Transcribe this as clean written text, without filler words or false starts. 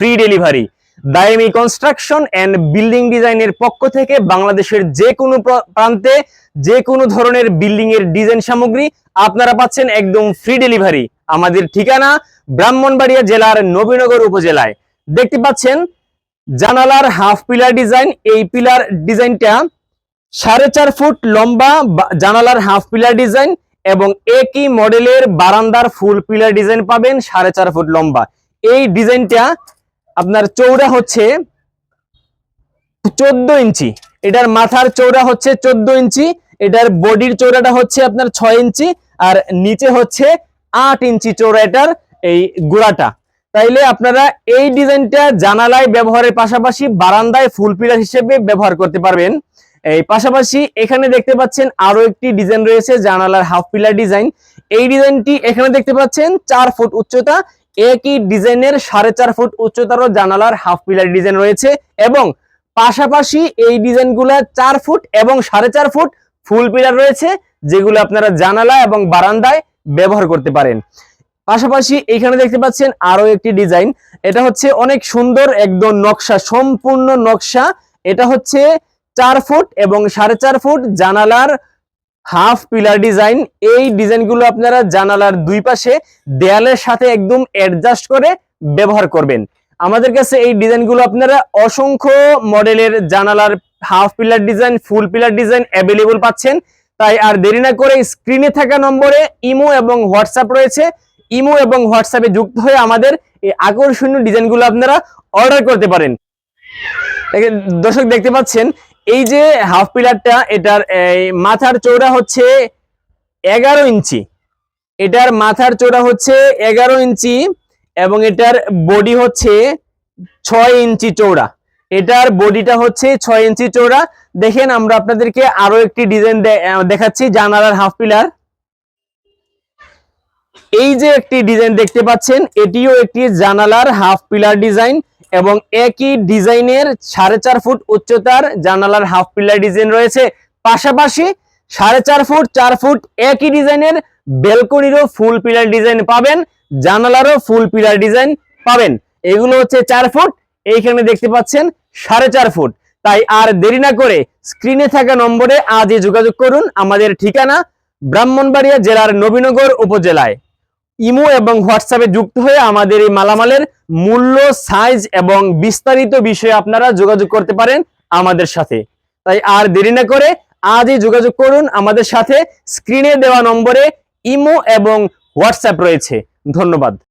Free delivery. দাইমি construction and building ডিজাইনের পক্ষ থেকে বাংলাদেশের যে কোনো প্রান্তে যে কোনো ধরনের বিল্ডিং এর ডিজাইন সামগ্রী আপনারা পাচ্ছেন একদম ফ্রি ডেলিভারি। আমাদের ঠিকানা ব্রাহ্মণবাড়িয়া জেলার নবীনগর উপজেলায়। দেখতে পাচ্ছেন জানালার হাফ পিলার ডিজাইন। এই পিলার ডিজাইনটা 4.5 ফুট লম্বা জানালার হাফ পিলার ডিজাইন এবং একই মডেলের বারান্দার ফুল পিলার ডিজাইন পাবেন 4.5 ফুট লম্বা। এই ডিজাইনটা আপনার চৌড়া হচ্ছে 14 ইঞ্চি, এটার মাথার চৌড়া হচ্ছে 14 ইঞ্চি, এটার বডির চৌড়াটা হচ্ছে আপনার 6 ইঞ্চি আর নিচে হচ্ছে 8 ইঞ্চি চৌড়া এটার এই গোড়াটা। তাইলে আপনারা এই ডিজাইনটা জানালায় ব্যবহারের পাশাপাশি বারান্দায় ফুল পিলার হিসেবে ব্যবহার করতে পারবেন। এই পাশাপাশি এখানে দেখতে পাচ্ছেন আরো একটি ডিজাইন রয়েছে জানালার হাফ পিলার ডিজাইন। এই ডিজাইনটি এখানে দেখতে পাচ্ছেন 4 ফুট উচ্চতা, একই ডিজাইনের 4.5 ফুট উচ্চতারও জানালার হাফ পিলার ডিজাইন রয়েছে এবং পাশাপাশি এই ডিজাইনগুলো 4 ফুট এবং 4.5 ফুট ফুল পিলার রয়েছে, যেগুলো আপনারা জানালা এবং বারান্দায় ব্যবহার করতে পারেন। পাশাপাশি এখানে দেখতে পাচ্ছেন আরো একটি ডিজাইন, এটা হচ্ছে অনেক সুন্দর একদম নকশা, সম্পূর্ণ নকশা। এটা হচ্ছে 4 ফুট এবং 4.5 ফুট জানালার হাফ পিলার ডিজাইন। এই ডিজাইনগুলো আপনারা জানালার দুই পাশে দেয়ালের সাথে একদম অ্যাডজাস্ট করে ব্যবহার করবেন। আমাদের কাছে এই ডিজাইনগুলো আপনারা অসংখ্য মডেলের জানালার হাফ পিলার ডিজাইন, ফুল পিলার ডিজাইন অ্যাভেলেবল পাচ্ছেন। তাই আর দেরি না করে স্ক্রিনে থাকা নম্বরে ইমো এবং হোয়াটসঅ্যাপ রয়েছে, ইমো এবং হোয়াটসঅ্যাপে যুক্ত হয়ে আমাদের এই আকর্ষণীয় ডিজাইনগুলো আপনারা অর্ডার করতে পারেন। দর্শক দেখতে পাচ্ছেন এই যে হাফ পিলারটা, এটার মাথার চৌড়া হচ্ছে 11 ইঞ্চি, এটার মাথার চৌড়া হচ্ছে 11 ইঞ্চি এবং এটার বডি হচ্ছে 6 ইঞ্চি চৌড়া। এটার বডিটা হচ্ছে 6 ইঞ্চি চৌড়া। দেখেন আমরা আপনাদেরকে আরো একটি ডিজাইন দেখাচ্ছি জানালার হাফ পিলার। এই যে একটি ডিজাইন দেখতে পাচ্ছেন, এটিও একটি জানালার হাফ পিলার ডিজাইন এবং একই ডিজাইনের 4.5 ফুট উচ্চতার জানালার হাফ পিলার ডিজাইন রয়েছে। পাশাপাশি 4.5 ফুট 4 ফুট একই ডিজাইনের ব্যালকনিরও ফুল পিলার ডিজাইন পাবেন, জানালারও ফুল পিলার ডিজাইন পাবেন। এগুলো হচ্ছে 4 ফুট, এইখানে দেখতে পাচ্ছেন 4.5 ফুট। তাই আর দেরি না করে স্ক্রিনে থাকা নম্বরে আজই যোগাযোগ করুন। আমাদের ঠিকানা ব্রাহ্মণবাড়িয়া জেলার নবীনগর উপজেলায়। ইমো এবং হোয়াটসঅ্যাপে যুক্ত হয়ে আমাদের এই মালামালের মূল্য, সাইজ এবং বিস্তারিত বিষয়ে আপনারা যোগাযোগ করতে পারেন আমাদের সাথে। তাই আর দেরি না করে আজই যোগাযোগ করুন আমাদের সাথে। স্ক্রিনে দেওয়া নম্বরে ইমো এবং হোয়াটসঅ্যাপ রয়েছে। ধন্যবাদ।